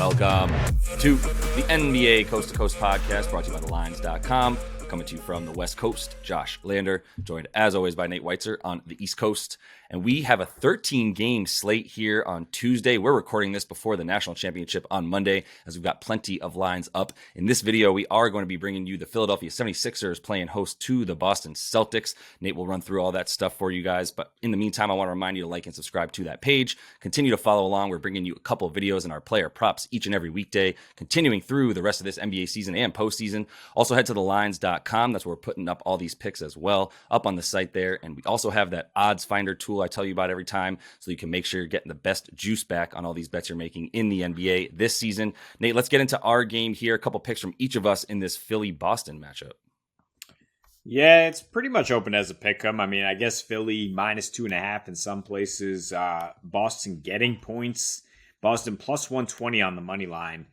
Welcome to the NBA Coast to Coast podcast brought to you by thelines.com. Coming to you from the West Coast, Josh Lander, joined as always by Nate Weitzer on the East Coast. And we have a 13-game slate here on Tuesday. We're recording this before the national championship on Monday, as we've got plenty of lines up. In this video, we are going to be bringing you the Philadelphia 76ers playing host to the Boston Celtics. Nate will run through all that stuff for you guys. But in the meantime, I want to remind you to like and subscribe to that page. Continue to follow along. We're bringing you a couple of videos in our player props each and every weekday, continuing through the rest of this NBA season and postseason. Also head to thelines.com. That's where we're putting up all these picks as well, up on the site there. And we also have that odds finder tool I tell you about every time, so you can make sure you're getting the best juice back on all these bets you're making in the NBA this season. Nate, let's get into our game here. A couple picks from each of us in this Philly-Boston matchup. Yeah, it's pretty much open as a pick 'em. I mean, I guess Philly minus 2.5 in some places. Boston getting points. Boston plus 120 on the money line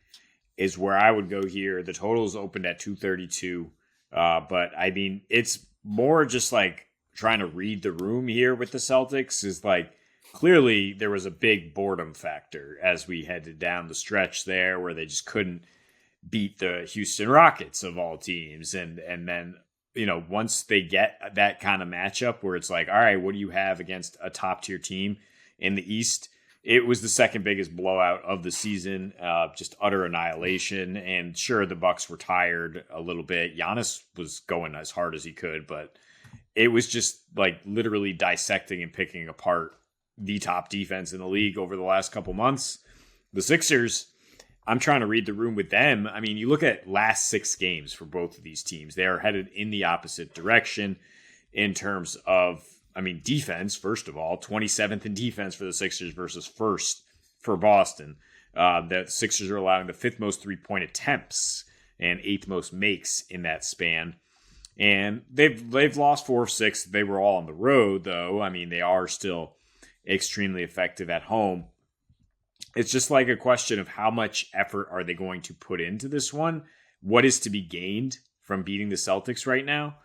is where I would go here. The total is opened at 232. But I mean, it's more just like trying to read the room here with the Celtics. Is like, clearly there was a big boredom factor as we headed down the stretch there where they just couldn't beat the Houston Rockets of all teams. And then, you know, once they get that kind of matchup where it's like, all right, what do you have against a top tier team in the East? It was the second biggest blowout of the season, just utter annihilation. And sure, the Bucks were tired a little bit. Giannis was going as hard as he could, but it was just like literally dissecting and picking apart the top defense in the league over the last couple months. The Sixers, I'm trying to read the room with them. I mean, you look at last 6 games for both of these teams. They are headed in the opposite direction in terms of, I mean, defense, first of all, 27th in defense for the Sixers versus first for Boston. The Sixers are allowing the 5th most 3-point attempts and 8th most makes in that span. And they've lost 4 of 6. They were all on the road, though. I mean, they are still extremely effective at home. It's just like a question of how much effort are they going to put into this one? What is to be gained from beating the Celtics right now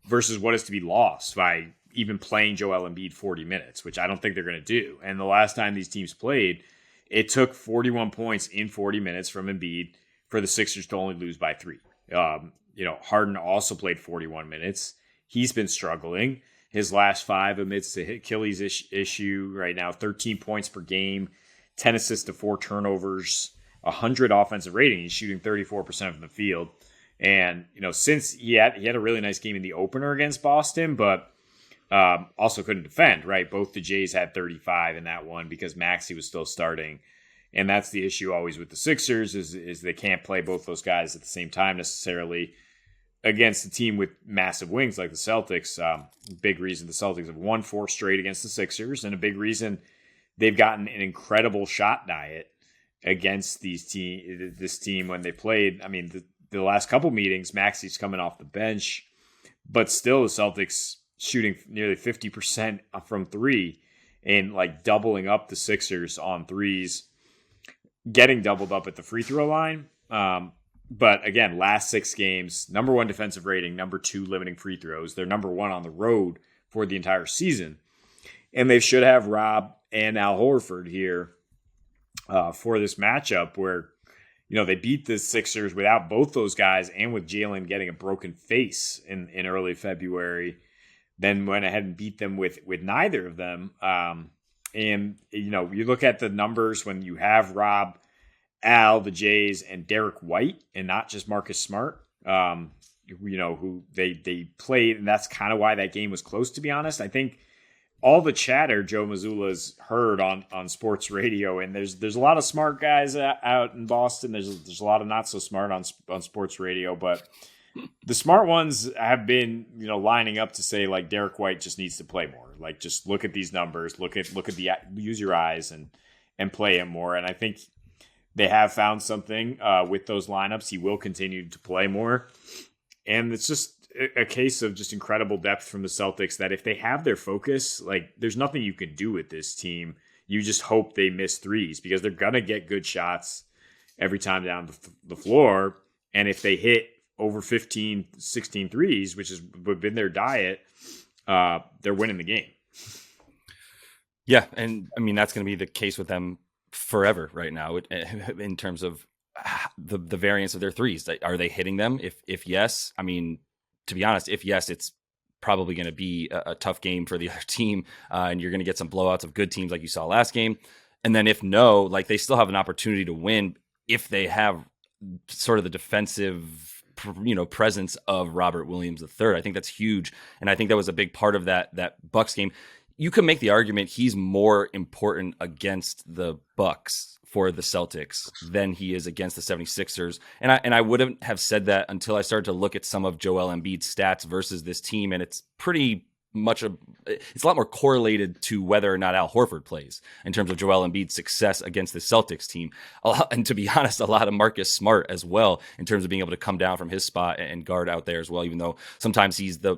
versus what is to be lost by even playing Joel Embiid 40 minutes, which I don't think they're going to do. And the last time these teams played, it took 41 points in 40 minutes from Embiid for the Sixers to only lose by 3. Harden also played 41 minutes. He's been struggling. His last 5 amidst the Achilles issue right now, 13 points per game, 10 assists to 4 turnovers, 100 offensive rating. He's shooting 34% from the field. And, you know, since he had a really nice game in the opener against Boston, but also couldn't defend, right? Both the Jays had 35 in that one because Maxey was still starting. And that's the issue always with the Sixers is they can't play both those guys at the same time necessarily against a team with massive wings like the Celtics. Big reason the Celtics have won 4 straight against the Sixers, and a big reason they've gotten an incredible shot diet against this team when they played. I mean, the last couple meetings, Maxey's coming off the bench, but still the Celtics shooting nearly 50% from 3 and like doubling up the Sixers on threes, getting doubled up at the free throw line. But again, last 6 games, number 1 defensive rating, number 2 limiting free throws. They're number 1 on the road for the entire season. And they should have Rob and Al Horford here for this matchup where, you know, they beat the Sixers without both those guys and with Jalen getting a broken face in early February. Then went ahead and beat them with neither of them. And, you know, you look at the numbers when you have Rob, Al, the Jays, and Derek White, and not just Marcus Smart, who they played, and that's kind of why that game was close, to be honest. I think all the chatter Joe Mazzulla's heard on sports radio, and there's a lot of smart guys out in Boston. There's a lot of not so smart on sports radio, but the smart ones have been, you know, lining up to say like Derek White just needs to play more. Like, just look at these numbers, use your eyes and play him more. And I think they have found something with those lineups. He will continue to play more. And it's just a case of just incredible depth from the Celtics that if they have their focus, like, there's nothing you can do with this team. You just hope they miss threes because they're going to get good shots every time down the floor. And if they hit over 15, 16 threes, which has been their diet, they're winning the game. Yeah, and I mean, that's going to be the case with them forever right now in terms of the variance of their threes. Are they hitting them? If yes, I mean, to be honest, if yes, it's probably going to be a tough game for the other team, and you're going to get some blowouts of good teams like you saw last game. And then if no, like they still have an opportunity to win if they have sort of the defensive, presence of Robert Williams III. I think that's huge, and I think that was a big part of that Bucks game. You can make the argument he's more important against the Bucks for the Celtics than he is against the 76ers. And I wouldn't have said that until I started to look at some of Joel Embiid's stats versus this team, and it's a lot more correlated to whether or not Al Horford plays in terms of Joel Embiid's success against the Celtics team. And to be honest, a lot of Marcus Smart as well in terms of being able to come down from his spot and guard out there as well, even though sometimes he's the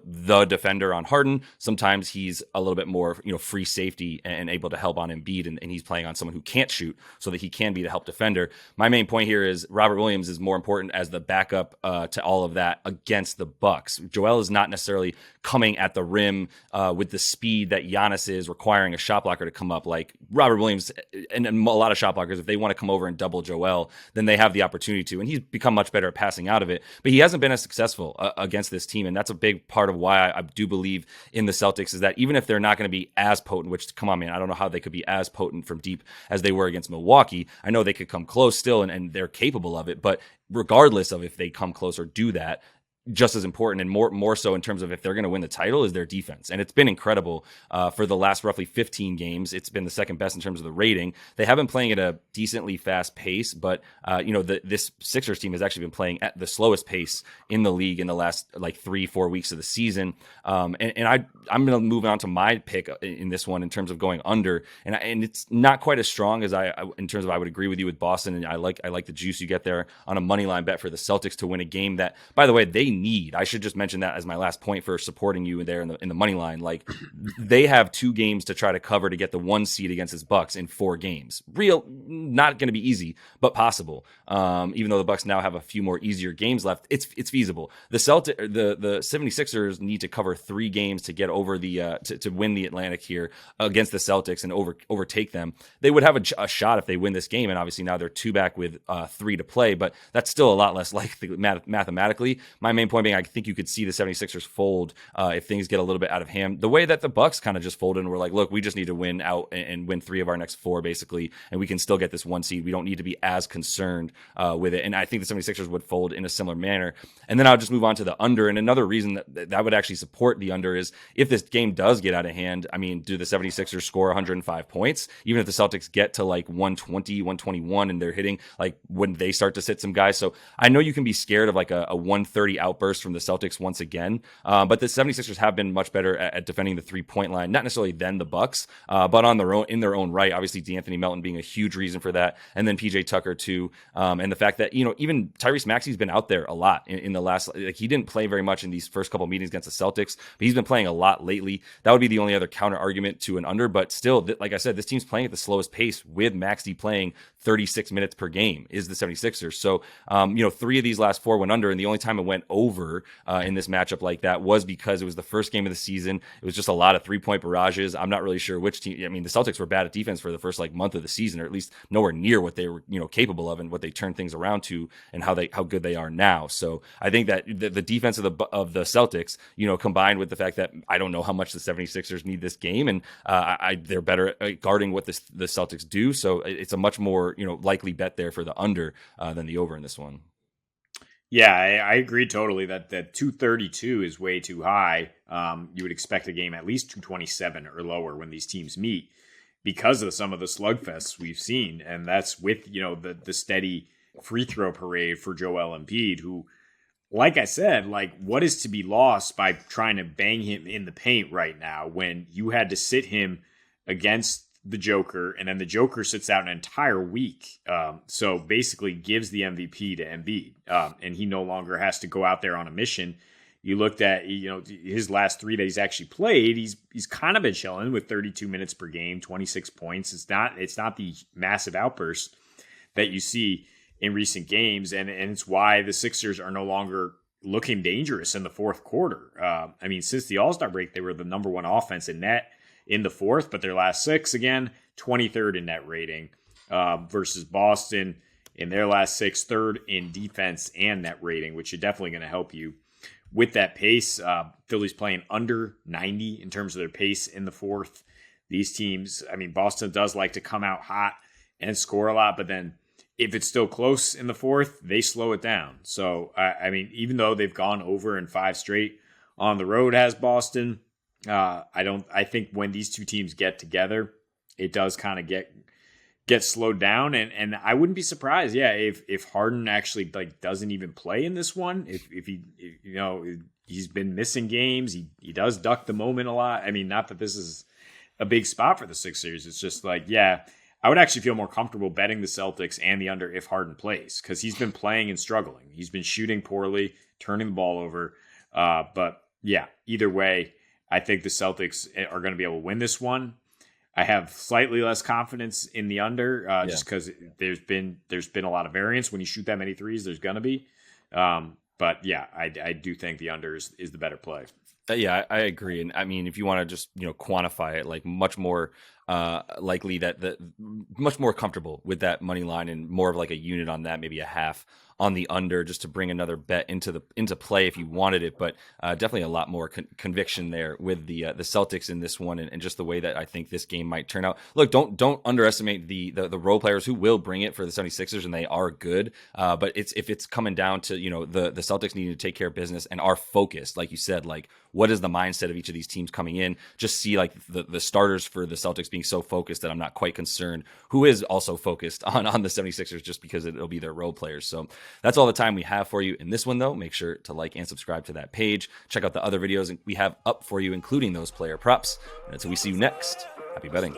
defender on Harden. Sometimes he's a little bit more, free safety and able to help on Embiid, and he's playing on someone who can't shoot so that he can be the help defender. My main point here is Robert Williams is more important as the backup to all of that against the Bucks. Joel is not necessarily coming at the rim with the speed that Giannis is, requiring a shot blocker to come up. Like Robert Williams and a lot of shot blockers, if they want to come over and double Joel, then they have the opportunity to, and he's become much better at passing out of it, but he hasn't been as successful against this team. And that's a big part of why I do believe in the Celtics, is that even if they're not going to be as potent, which, come on, man, I don't know how they could be as potent from deep as they were against Milwaukee. I know they could come close still, and they're capable of it, but regardless of if they come close or do that, just as important and more so in terms of if they're going to win the title is their defense. And it's been incredible for the last roughly 15 games. It's been the second best in terms of the rating. They have been playing at a decently fast pace, but this Sixers team has actually been playing at the slowest pace in the league in the last 3-4 weeks of the season. I'm going to move on to my pick in this one in terms of going under, and it's not quite as strong as I in terms of I would agree with you with Boston, and I like the juice you get there on a money line bet for the Celtics to win a game that, by the way, they need. I should just mention that as my last point for supporting you there in the money line. Like, they have 2 games to try to cover to get the 1 seed against his Bucks in 4 games. Not going to be easy, but possible. Even though the Bucks now have a few more easier games left, it's feasible. The 76ers need to cover 3 games to get over to win the Atlantic here against the Celtics and overtake them. They would have a shot if they win this game, and obviously now they're 2 back with 3 to play, but that's still a lot less likely mathematically. My main point being, I think you could see the 76ers fold if things get a little bit out of hand, the way that the Bucks kind of just folded and were like, look, we just need to win out and win 3 of our next 4 basically, and we can still get this 1 seed. We don't need to be as concerned with it. And I think the 76ers would fold in a similar manner. And then I'll just move on to the under. And another reason that would actually support the under is if this game does get out of hand, I mean, do the 76ers score 105 points? Even if the Celtics get to 120, 121 and they're hitting, wouldn't they start to sit some guys? So I know you can be scared of a 130 outburst from the Celtics once again, but the 76ers have been much better at defending the 3-point line, not necessarily than the Bucks, but in their own right. Obviously, D'Anthony Melton being a huge reason for that, and then PJ Tucker too, and the fact that even Tyrese Maxey's been out there a lot in the last. He didn't play very much in these first couple meetings against the Celtics, but he's been playing a lot lately. That would be the only other counter argument to an under, but still, like I said, this team's playing at the slowest pace with Maxey playing 36 minutes per game is the 76ers. So 3 of these last 4 went under, and the only time it went over in this matchup like that was because it was the first game of the season. It was just a lot of 3-point barrages. I'm not really sure which team. I mean, the Celtics were bad at defense for the first month of the season, or at least nowhere near what they were capable of and what they turned things around to and how good they are now. So I think that the defense of the Celtics, combined with the fact that I don't know how much the 76ers need this game, and they're better at guarding what the Celtics do. So it's a much more likely bet there for the under than the over in this one. Yeah, I agree totally that 232 is way too high. You would expect a game at least 227 or lower when these teams meet because of some of the slugfests we've seen. And that's with, the steady free throw parade for Joel Embiid, who, like I said, what is to be lost by trying to bang him in the paint right now when you had to sit him against the Joker, and then the Joker sits out an entire week. So basically gives the MVP to Embiid, and he no longer has to go out there on a mission. You looked at, his last 3 that he's actually played, he's kind of been chilling with 32 minutes per game, 26 points. It's not the massive outburst that you see in recent games, and it's why the Sixers are no longer looking dangerous in the fourth quarter. Since the All-Star break, they were the number 1 offense in net in the fourth, but their last 6, again, 23rd in net rating. versus Boston in their last 6, third in defense and net rating, which is definitely going to help you with that pace. Philly's playing under 90 in terms of their pace in the fourth. These teams, I mean, Boston does like to come out hot and score a lot, but then if it's still close in the fourth, they slow it down. So, I mean, even though they've gone over in 5 straight on the road as Boston, I think when these two teams get together, it does kind of get slowed down. And I wouldn't be surprised, if Harden actually doesn't even play in this one. If he, he's been missing games. He does duck the moment a lot. I mean, not that this is a big spot for the Sixers. It's just I would actually feel more comfortable betting the Celtics and the under if Harden plays, because he's been playing and struggling. He's been shooting poorly, turning the ball over. But yeah, either way, I think the Celtics are going to be able to win this one. I have slightly less confidence in the under, just because there's been a lot of variance. When you shoot that many threes, there's going to be. But yeah, I do think the under is the better play. Yeah, I agree. And I mean, if you want to just, quantify it, like much more likely that much more comfortable with that money line and more of like a unit on that, maybe a half on the under, just to bring another bet into play if you wanted it. But definitely a lot more conviction there with the Celtics in this one, and just the way that I think this game might turn out. Look, don't underestimate the role players who will bring it for the 76ers, and they are good. But if it's coming down to, the Celtics needing to take care of business and are focused, like you said, like what is the mindset of each of these teams coming in? Just see like the starters for the Celtics being so focused that I'm not quite concerned who is also focused on the 76ers, just because it'll be their role players. So that's all the time we have for you in this one, though. Make sure to like and subscribe to that page. Check out the other videos we have up for you, including those player props. And until we see you next, happy betting.